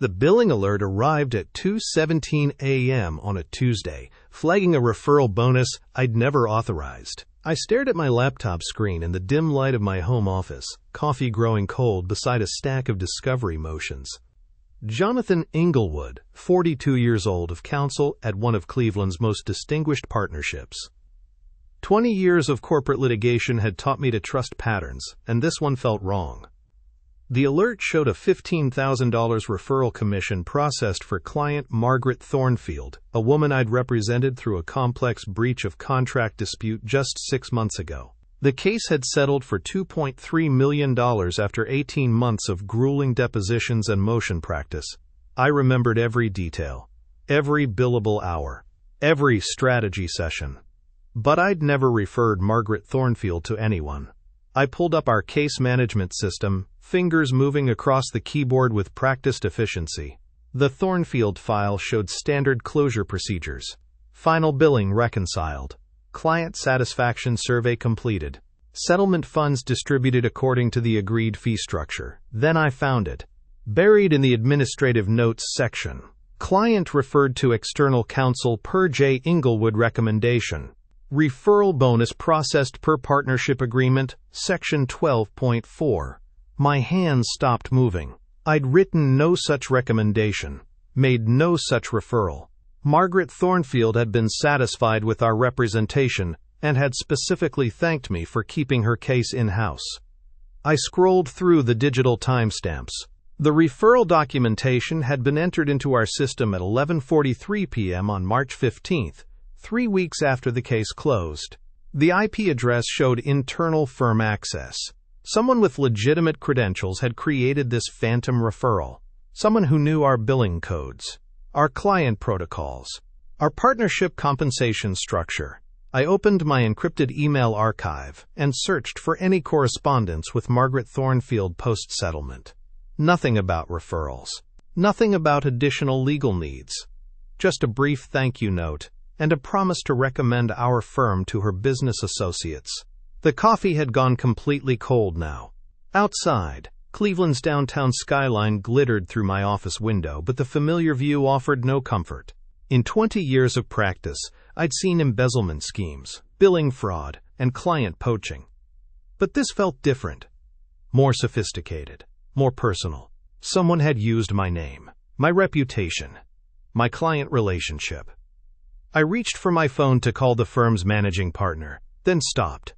The billing alert arrived at 2:17 a.m. on a Tuesday, flagging a referral bonus I'd never authorized. I stared at my laptop screen in the dim light of my home office, coffee growing cold beside a stack of discovery motions. Jonathan Inglewood, 42 years old, of counsel at one of Cleveland's most distinguished partnerships. 20 years of corporate litigation had taught me to trust patterns, and this one felt wrong. The alert showed a $15,000 referral commission processed for client Margaret Thornfield, a woman I'd represented through a complex breach of contract dispute just 6 months ago. The case had settled for $2.3 million after 18 months of grueling depositions and motion practice. I remembered every detail, every billable hour, every strategy session. But I'd never referred Margaret Thornfield to anyone. I pulled up our case management system, fingers moving across the keyboard with practiced efficiency. The Thornfield file showed standard closure procedures. Final billing reconciled. Client satisfaction survey completed. Settlement funds distributed according to the agreed fee structure. Then I found it. Buried in the administrative notes section. Client referred to external counsel per J. Inglewood recommendation. Referral bonus processed per partnership agreement, section 12.4. My hands stopped moving. I'd written no such recommendation, made no such referral. Margaret Thornfield had been satisfied with our representation and had specifically thanked me for keeping her case in-house. I scrolled through the digital timestamps. The referral documentation had been entered into our system at 11:43 p.m. on March 15th, 3 weeks after the case closed. The IP address showed internal firm access. Someone with legitimate credentials had created this phantom referral. Someone who knew our billing codes, our client protocols, our partnership compensation structure. I opened my encrypted email archive and searched for any correspondence with Margaret Thornfield post-settlement. Nothing about referrals. Nothing about additional legal needs. Just a brief thank you note and a promise to recommend our firm to her business associates. The coffee had gone completely cold now. Outside, Cleveland's downtown skyline glittered through my office window, but the familiar view offered no comfort. In 20 years of practice, I'd seen embezzlement schemes, billing fraud, and client poaching. But this felt different. More sophisticated, more personal. Someone had used my name, my reputation, my client relationship. I reached for my phone to call the firm's managing partner, then stopped.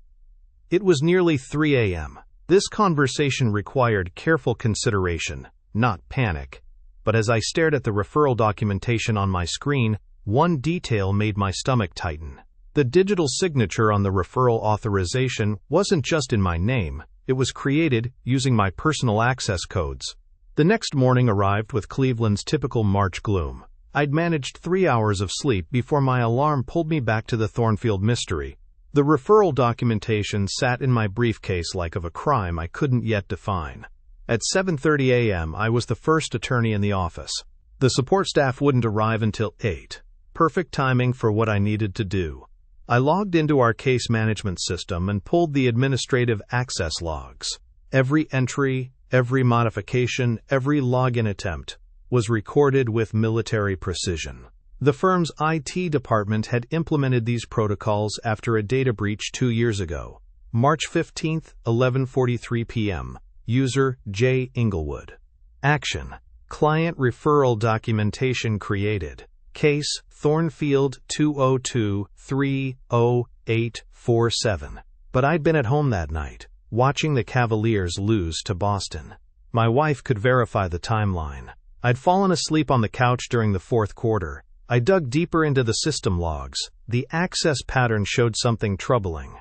It was nearly 3 a.m. This conversation required careful consideration, not panic. But as I stared at the referral documentation on my screen, one detail made my stomach tighten. The digital signature on the referral authorization wasn't just in my name, it was created using my personal access codes. The next morning arrived with Cleveland's typical March gloom. I'd managed 3 hours of sleep before my alarm pulled me back to the Thornfield mystery. The referral documentation sat in my briefcase like of a crime I couldn't yet define. At 7:30 a.m., I was the first attorney in the office. The support staff wouldn't arrive until 8. Perfect timing for what I needed to do. I logged into our case management system and pulled the administrative access logs. Every entry, every modification, every login attempt was recorded with military precision. The firm's IT department had implemented these protocols after a data breach 2 years ago. March 15, 11:43 p.m. User J. Inglewood. Action. Client referral documentation created. Case Thornfield 202-30847. But I'd been at home that night, watching the Cavaliers lose to Boston. My wife could verify the timeline. I'd fallen asleep on the couch during the fourth quarter. I dug deeper into the system logs. The access pattern showed something troubling.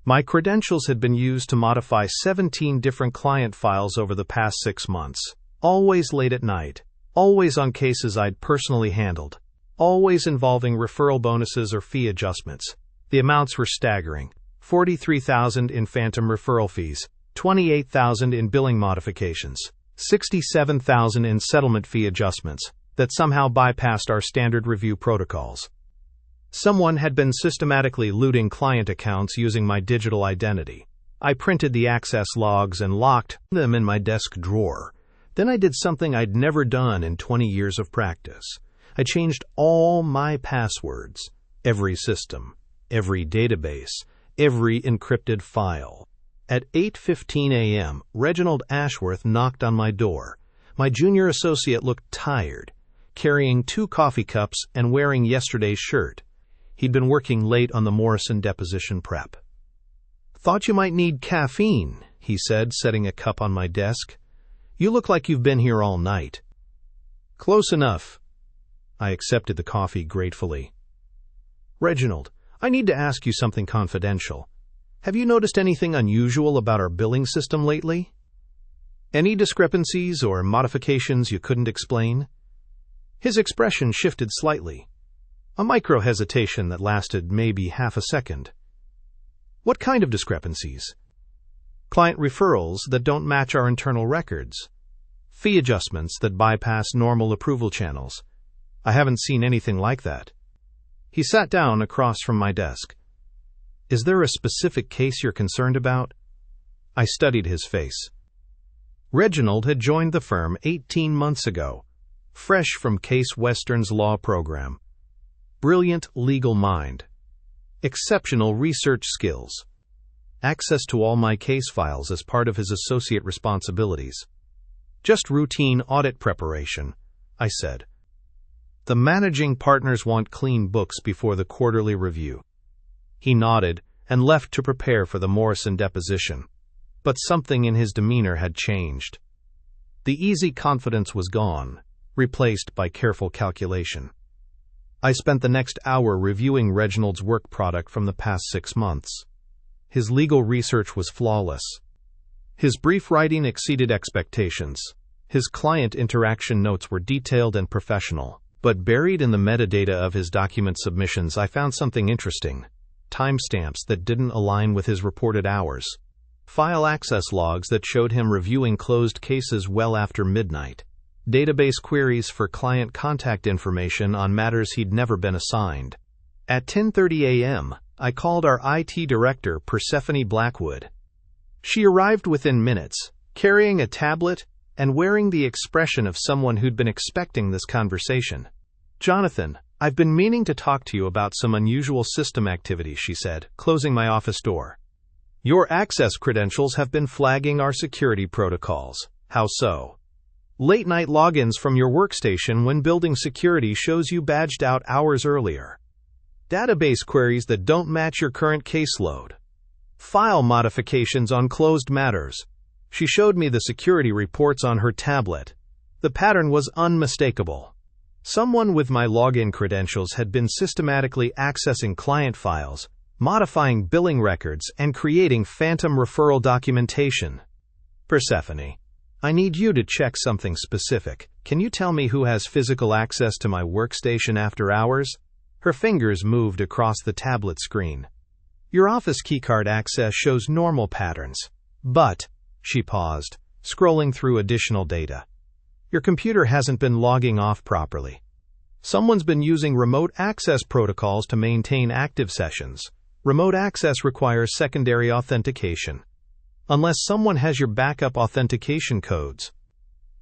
My credentials had been used to modify 17 different client files over the past 6 months. Always late at night. Always on cases I'd personally handled. Always involving referral bonuses or fee adjustments. The amounts were staggering. $43,000 in phantom referral fees. $28,000 in billing modifications. $67,000 in settlement fee adjustments that somehow bypassed our standard review protocols. Someone had been systematically looting client accounts using my digital identity. I printed the access logs and locked them in my desk drawer. Then I did something I'd never done in 20 years of practice. I changed all my passwords, every system, every database, every encrypted file. At 8:15 a.m., Reginald Ashworth knocked on my door. My junior associate looked tired, carrying 2 coffee cups and wearing yesterday's shirt. He'd been working late on the Morrison deposition prep. "Thought you might need caffeine," he said, setting a cup on my desk. "You look like you've been here all night." "Close enough." I accepted the coffee gratefully. "Reginald, I need to ask you something confidential. Have you noticed anything unusual about our billing system lately? Any discrepancies or modifications you couldn't explain?" His expression shifted slightly. A micro-hesitation that lasted maybe half a second. "What kind of discrepancies?" "Client referrals that don't match our internal records. Fee adjustments that bypass normal approval channels. I haven't seen anything like that." He sat down across from my desk. "Is there a specific case you're concerned about?" I studied his face. Reginald had joined the firm 18 months ago, fresh from Case Western's law program. Brilliant legal mind. Exceptional research skills. Access to all my case files as part of his associate responsibilities. "Just routine audit preparation," I said. "The managing partners want clean books before the quarterly review." He nodded and left to prepare for the Morrison deposition. But something in his demeanor had changed. The easy confidence was gone, replaced by careful calculation. I spent the next hour reviewing Reginald's work product from the past 6 months. His legal research was flawless. His brief writing exceeded expectations. His client interaction notes were detailed and professional. But buried in the metadata of his document submissions, I found something interesting. Timestamps that didn't align with his reported hours. File access logs that showed him reviewing closed cases well after midnight. Database queries for client contact information on matters he'd never been assigned. At 10:30 a.m., I called our IT director, Persephone Blackwood. She arrived within minutes, carrying a tablet and wearing the expression of someone who'd been expecting this conversation. "Jonathan, I've been meaning to talk to you about some unusual system activity," she said, closing my office door. "Your access credentials have been flagging our security protocols." "How so?" "Late-night logins from your workstation when building security shows you badged out hours earlier. Database queries that don't match your current caseload. File modifications on closed matters." She showed me the security reports on her tablet. The pattern was unmistakable. Someone with my login credentials had been systematically accessing client files, modifying billing records, and creating phantom referral documentation. "Persephone, I need you to check something specific. Can you tell me who has physical access to my workstation after hours?" Her fingers moved across the tablet screen. "Your office keycard access shows normal patterns. But," she paused, scrolling through additional data, "your computer hasn't been logging off properly. Someone's been using remote access protocols to maintain active sessions. Remote access requires secondary authentication. Unless someone has your backup authentication codes."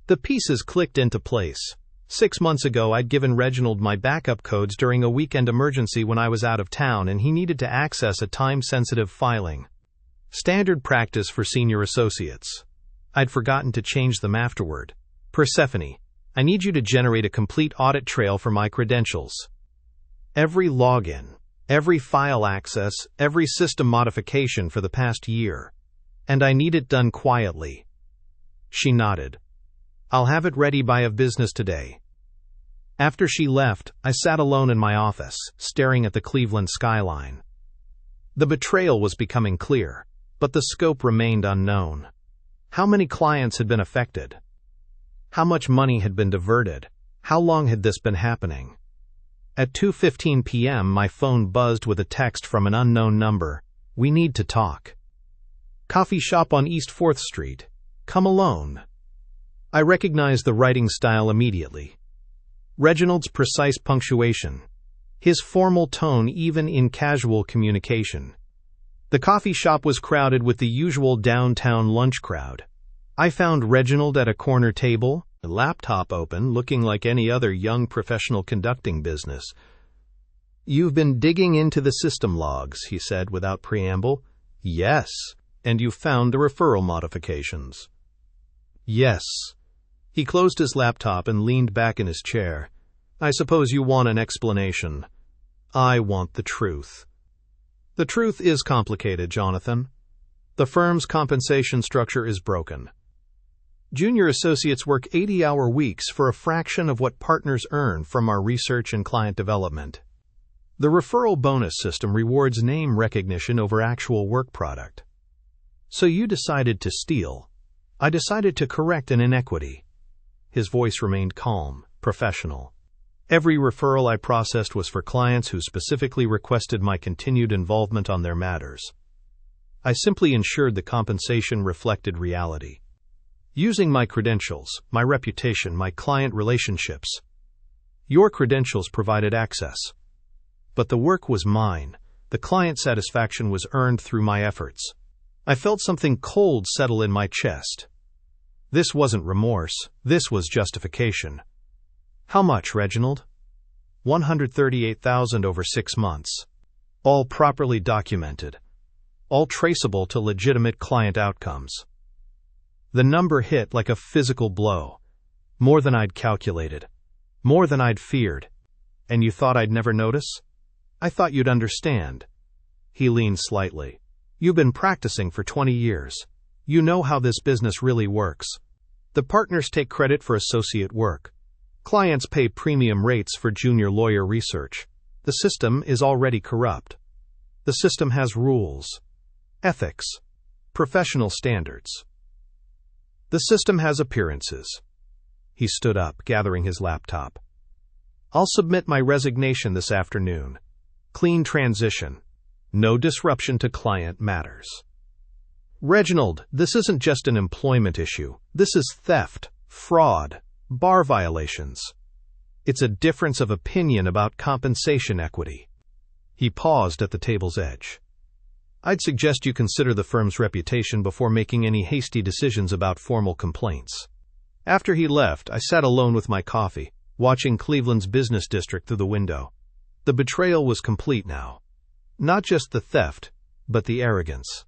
The pieces clicked into place. 6 months ago, I'd given Reginald my backup codes during a weekend emergency when I was out of town and he needed to access a time-sensitive filing. Standard practice for senior associates. I'd forgotten to change them afterward. "Persephone, I need you to generate a complete audit trail for my credentials. Every login, every file access, every system modification for the past year. And I need it done quietly." She nodded. "I'll have it ready by business today." After she left, I sat alone in my office, staring at the Cleveland skyline. The betrayal was becoming clear, but the scope remained unknown. How many clients had been affected? How much money had been diverted? How long had this been happening? At 2:15 p.m., my phone buzzed with a text from an unknown number. "We need to talk. Coffee shop on East 4th Street. Come alone." I recognized the writing style immediately. Reginald's precise punctuation. His formal tone even in casual communication. The coffee shop was crowded with the usual downtown lunch crowd. I found Reginald at a corner table, a laptop open, looking like any other young professional conducting business. "You've been digging into the system logs," he said without preamble. "Yes. And you found the referral modifications." "Yes." He closed his laptop and leaned back in his chair. "I suppose you want an explanation." "I want the truth." "The truth is complicated, Jonathan. The firm's compensation structure is broken. Junior associates work 80-hour weeks for a fraction of what partners earn from our research and client development. The referral bonus system rewards name recognition over actual work product. So you decided to steal. I decided to correct an inequity." His voice remained calm, professional. "Every referral I processed was for clients who specifically requested my continued involvement on their matters. I simply ensured the compensation reflected reality. Using my credentials, my reputation, my client relationships. Your credentials provided access. But the work was mine. The client satisfaction was earned through my efforts. I felt something cold settle in my chest. This wasn't remorse. This was justification." "How much, Reginald?" $138,000 over 6 months. All properly documented. All traceable to legitimate client outcomes. The number hit like a physical blow. More than I'd calculated. More than I'd feared. "And you thought I'd never notice? I thought you'd understand." He leaned slightly. "You've been practicing for 20 years. You know how this business really works. The partners take credit for associate work. Clients pay premium rates for junior lawyer research. The system is already corrupt. The system has rules, ethics, professional standards. The system has appearances." He stood up, gathering his laptop. "I'll submit my resignation this afternoon. Clean transition. No disruption to client matters." "Reginald, this isn't just an employment issue. This is theft, fraud, bar violations. It's a difference of opinion about compensation equity." He paused at the table's edge. "I'd suggest you consider the firm's reputation before making any hasty decisions about formal complaints." After he left, I sat alone with my coffee, watching Cleveland's business district through the window. The betrayal was complete now. Not just the theft, but the arrogance.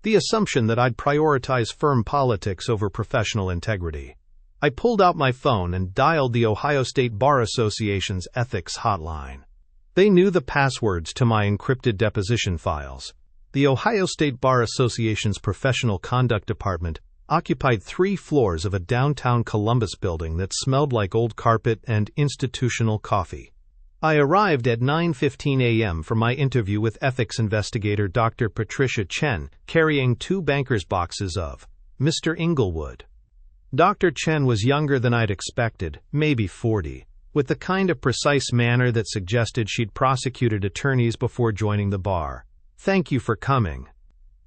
The assumption that I'd prioritize firm politics over professional integrity. I pulled out my phone and dialed the Ohio State Bar Association's ethics hotline. They knew the passwords to my encrypted deposition files. The Ohio State Bar Association's professional conduct department occupied 3 floors of a downtown Columbus building that smelled like old carpet and institutional coffee. I arrived at 9:15 a.m. for my interview with ethics investigator Dr. Patricia Chen, carrying 2 banker's boxes of Mr. Inglewood. Dr. Chen was younger than I'd expected, maybe 40, with the kind of precise manner that suggested she'd prosecuted attorneys before joining the bar. "Thank you for coming."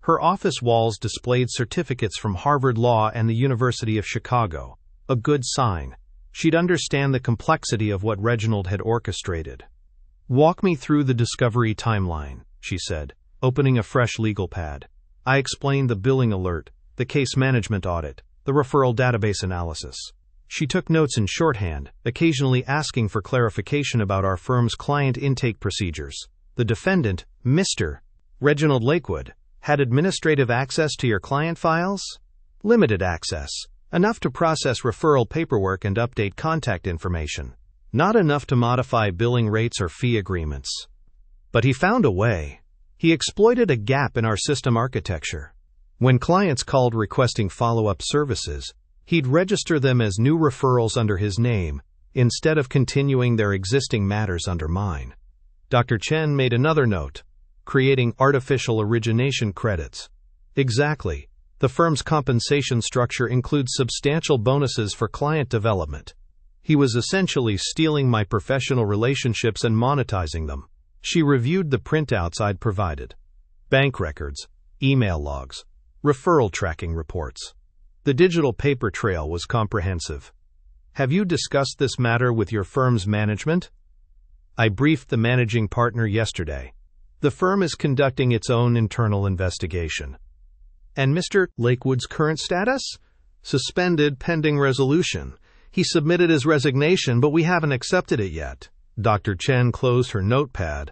Her office walls displayed certificates from Harvard Law and the University of Chicago. A good sign. She'd understand the complexity of what Reginald had orchestrated. "Walk me through the discovery timeline," she said, opening a fresh legal pad. I explained the billing alert, the case management audit, the referral database analysis. She took notes in shorthand, occasionally asking for clarification about our firm's client intake procedures. "The defendant, Mr. Reginald Lakewood, had administrative access to your client files?" "Limited access. Enough to process referral paperwork and update contact information. Not enough to modify billing rates or fee agreements. But he found a way. He exploited a gap in our system architecture. When clients called requesting follow-up services, he'd register them as new referrals under his name, instead of continuing their existing matters under mine." Dr. Chen made another note. "Creating artificial origination credits." "Exactly. The firm's compensation structure includes substantial bonuses for client development. He was essentially stealing my professional relationships and monetizing them." She reviewed the printouts I'd provided. Bank records, email logs, referral tracking reports. The digital paper trail was comprehensive. "Have you discussed this matter with your firm's management?" "I briefed the managing partner yesterday. The firm is conducting its own internal investigation." "And Mr. Lakewood's current status?" Suspended pending resolution. He submitted his resignation, but we haven't accepted it yet. Dr. Chen closed her notepad.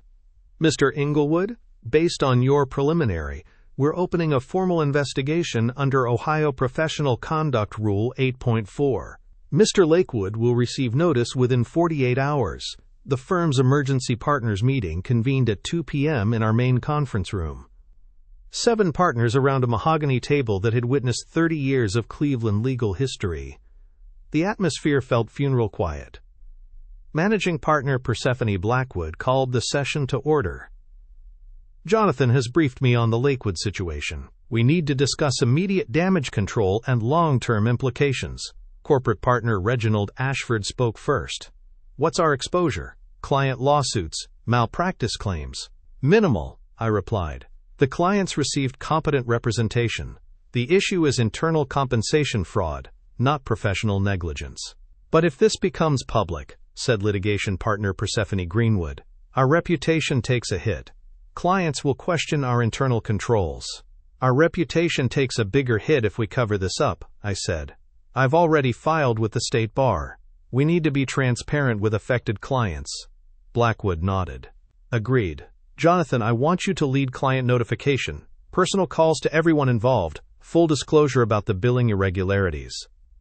Mr. Inglewood, based on your preliminary, we're opening a formal investigation under Ohio Professional Conduct Rule 8.4. Mr. Lakewood will receive notice within 48 hours. The firm's emergency partners meeting convened at 2 p.m. in our main conference room. 7 partners around a mahogany table that had witnessed 30 years of Cleveland legal history. The atmosphere felt funeral quiet. Managing partner Persephone Blackwood called the session to order. Jonathan has briefed me on the Lakewood situation. We need to discuss immediate damage control and long-term implications. Corporate partner Reginald Ashford spoke first. What's our exposure? Client lawsuits, malpractice claims. Minimal, I replied. The clients received competent representation. The issue is internal compensation fraud, not professional negligence. But if this becomes public, said litigation partner Persephone Greenwood, our reputation takes a hit. Clients will question our internal controls. Our reputation takes a bigger hit if we cover this up, I said. I've already filed with the state bar. We need to be transparent with affected clients. Blackwood nodded. Agreed. Jonathan, I want you to lead client notification, personal calls to everyone involved, full disclosure about the billing irregularities.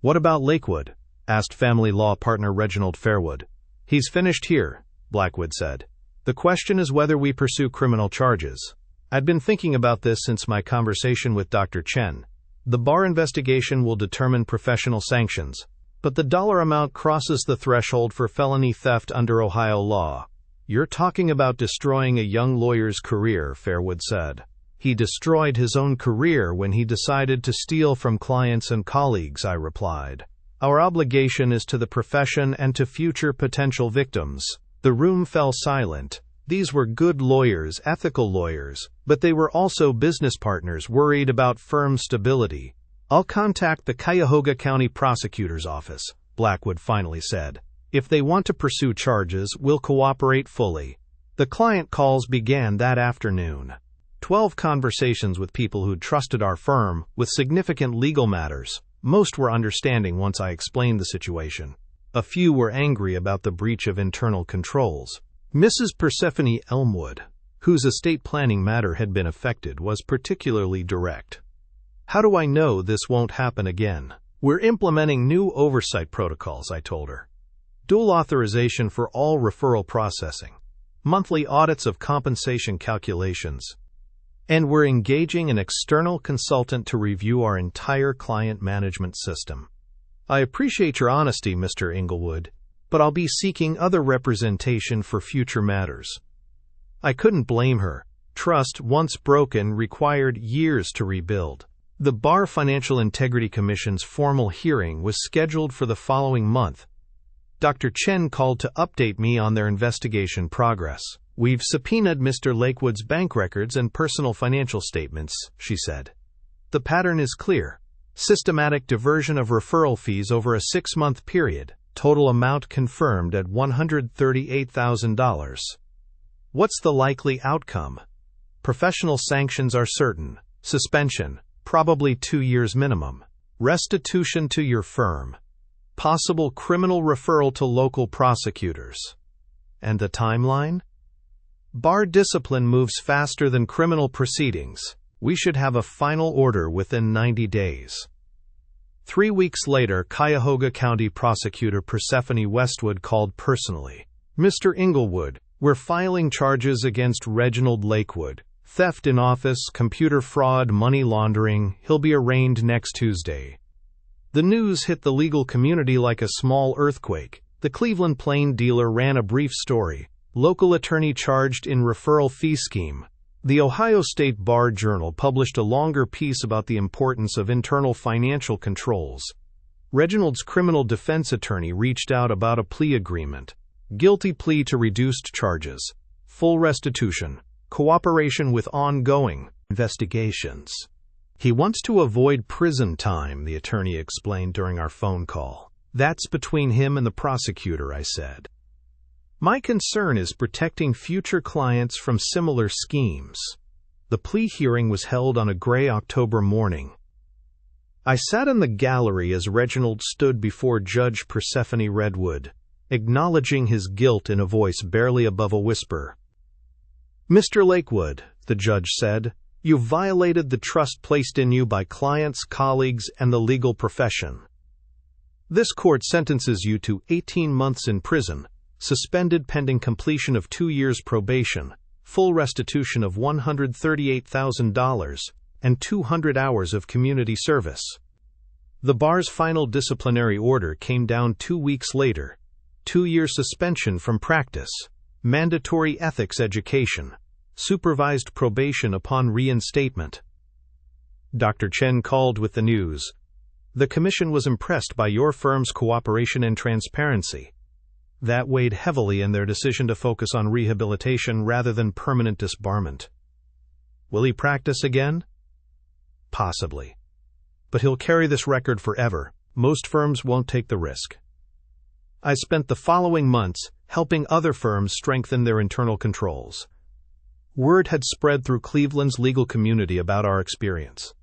What about Lakewood? Asked family law partner Reginald Fairwood. He's finished here, Blackwood said. The question is whether we pursue criminal charges. I'd been thinking about this since my conversation with Dr. Chen. The bar investigation will determine professional sanctions, but the dollar amount crosses the threshold for felony theft under Ohio law. You're talking about destroying a young lawyer's career, Fairwood said. He destroyed his own career when he decided to steal from clients and colleagues, I replied. Our obligation is to the profession and to future potential victims. The room fell silent. These were good lawyers, ethical lawyers, but they were also business partners worried about firm stability. I'll contact the Cuyahoga County Prosecutor's Office, Blackwood finally said. If they want to pursue charges, we'll cooperate fully. The client calls began that afternoon. 12 conversations with people who'd trusted our firm with significant legal matters. Most were understanding once I explained the situation. A few were angry about the breach of internal controls. Mrs. Persephone Elmwood, whose estate planning matter had been affected, was particularly direct. How do I know this won't happen again? We're implementing new oversight protocols, I told her. Dual authorization for all referral processing, monthly audits of compensation calculations, and we're engaging an external consultant to review our entire client management system. I appreciate your honesty, Mr. Inglewood, but I'll be seeking other representation for future matters. I couldn't blame her. Trust, once broken, required years to rebuild. The Bar Financial Integrity Commission's formal hearing was scheduled for the following month. Dr. Chen called to update me on their investigation progress. We've subpoenaed Mr. Lakewood's bank records and personal financial statements, she said. The pattern is clear. Systematic diversion of referral fees over a 6-month period, total amount confirmed at $138,000. What's the likely outcome? Professional sanctions are certain. Suspension, probably 2 years minimum. Restitution to your firm. Possible criminal referral to local prosecutors. And the timeline? Bar discipline moves faster than criminal proceedings. We should have a final order within 90 days. 3 weeks later, Cuyahoga County Prosecutor Persephone Westwood called personally. Mr. Inglewood, we're filing charges against Reginald Lakewood. Theft in office, computer fraud, money laundering. He'll be arraigned next Tuesday. The news hit the legal community like a small earthquake. The Cleveland Plain Dealer ran a brief story. Local attorney charged in referral fee scheme. The Ohio State Bar Journal published a longer piece about the importance of internal financial controls. Reginald's criminal defense attorney reached out about a plea agreement. Guilty plea to reduced charges. Full restitution. Cooperation with ongoing investigations. He wants to avoid prison time, the attorney explained during our phone call. That's between him and the prosecutor, I said. My concern is protecting future clients from similar schemes. The plea hearing was held on a gray October morning. I sat in the gallery as Reginald stood before Judge Persephone Redwood, acknowledging his guilt in a voice barely above a whisper. "Mr. Lakewood," the judge said, "you violated the trust placed in you by clients, colleagues, and the legal profession. This court sentences you to 18 months in prison, suspended pending completion of 2 years probation, full restitution of $138,000, and 200 hours of community service." The bar's final disciplinary order came down 2 weeks later: 2-year suspension from practice, mandatory ethics education, supervised probation upon reinstatement. Dr. Chen called with the news. "The commission was impressed by your firm's cooperation and transparency." That weighed heavily in their decision to focus on rehabilitation rather than permanent disbarment. Will he practice again? Possibly. But he'll carry this record forever. Most firms won't take the risk. I spent the following months helping other firms strengthen their internal controls. Word had spread through Cleveland's legal community about our experience.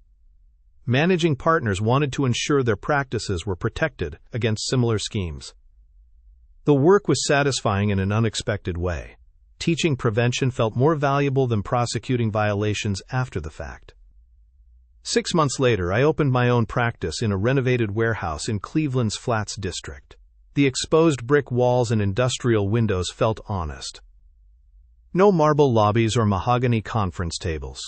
Managing partners wanted to ensure their practices were protected against similar schemes. The work was satisfying in an unexpected way. Teaching prevention felt more valuable than prosecuting violations after the fact. 6 months later, I opened my own practice in a renovated warehouse in Cleveland's Flats district. The exposed brick walls and industrial windows felt honest. No marble lobbies or mahogany conference tables.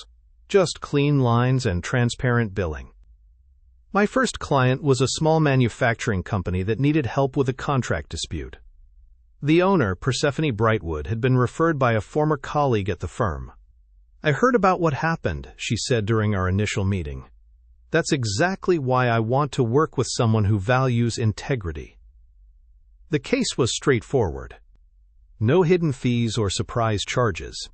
Just clean lines and transparent billing. My first client was a small manufacturing company that needed help with a contract dispute. The owner, Persephone Brightwood, had been referred by a former colleague at the firm. "I heard about what happened," she said during our initial meeting. "That's exactly why I want to work with someone who values integrity." The case was straightforward. No hidden fees or surprise charges.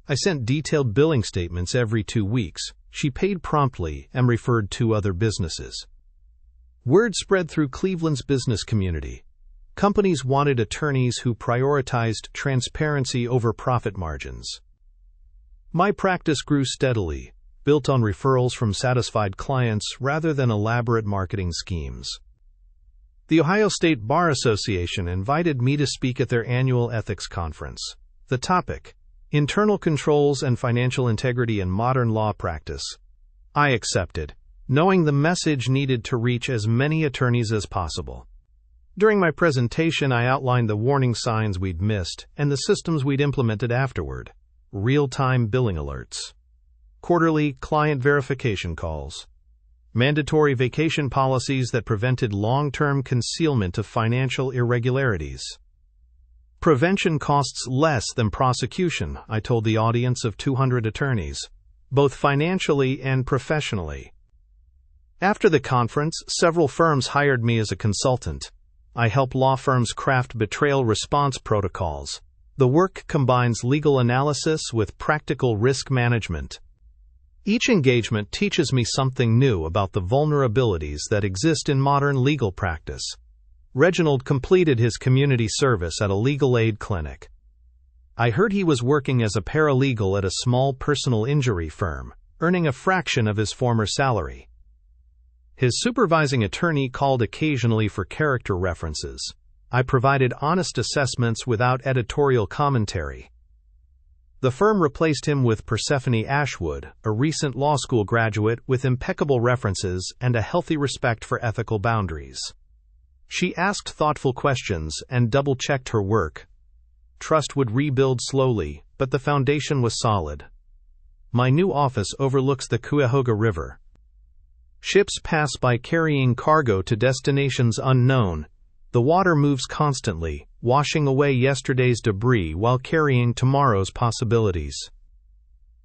I sent detailed billing statements every 2 weeks. She paid promptly and referred 2 other businesses. Word spread through Cleveland's business community. Companies wanted attorneys who prioritized transparency over profit margins. My practice grew steadily, built on referrals from satisfied clients rather than elaborate marketing schemes. The Ohio State Bar Association invited me to speak at their annual ethics conference. The topic: Internal Controls and Financial Integrity in Modern Law Practice. I accepted, knowing the message needed to reach as many attorneys as possible. During my presentation, I outlined the warning signs we'd missed and the systems we'd implemented afterward. Real-time billing alerts. Quarterly client verification calls. Mandatory vacation policies that prevented long-term concealment of financial irregularities. Prevention costs less than prosecution, I told the audience of 200 attorneys, both financially and professionally. After the conference, several firms hired me as a consultant. I help law firms craft betrayal response protocols. The work combines legal analysis with practical risk management. Each engagement teaches me something new about the vulnerabilities that exist in modern legal practice. Reginald completed his community service at a legal aid clinic. I heard he was working as a paralegal at a small personal injury firm, earning a fraction of his former salary. His supervising attorney called occasionally for character references. I provided honest assessments without editorial commentary. The firm replaced him with Persephone Ashwood, a recent law school graduate with impeccable references and a healthy respect for ethical boundaries. She asked thoughtful questions and double-checked her work. Trust would rebuild slowly, but the foundation was solid. My new office overlooks the Cuyahoga River. Ships pass by carrying cargo to destinations unknown. The water moves constantly, washing away yesterday's debris while carrying tomorrow's possibilities.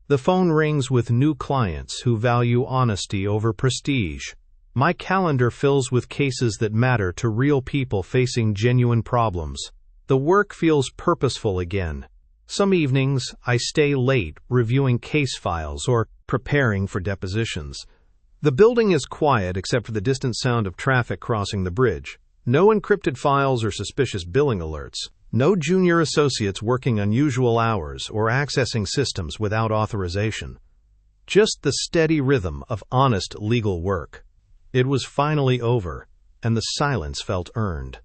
The phone rings with new clients who value honesty over prestige. My calendar fills with cases that matter to real people facing genuine problems. The work feels purposeful again. Some evenings, I stay late reviewing case files or preparing for depositions. The building is quiet except for the distant sound of traffic crossing the bridge. No encrypted files or suspicious billing alerts. No junior associates working unusual hours or accessing systems without authorization. Just the steady rhythm of honest legal work. It was finally over, and the silence felt earned.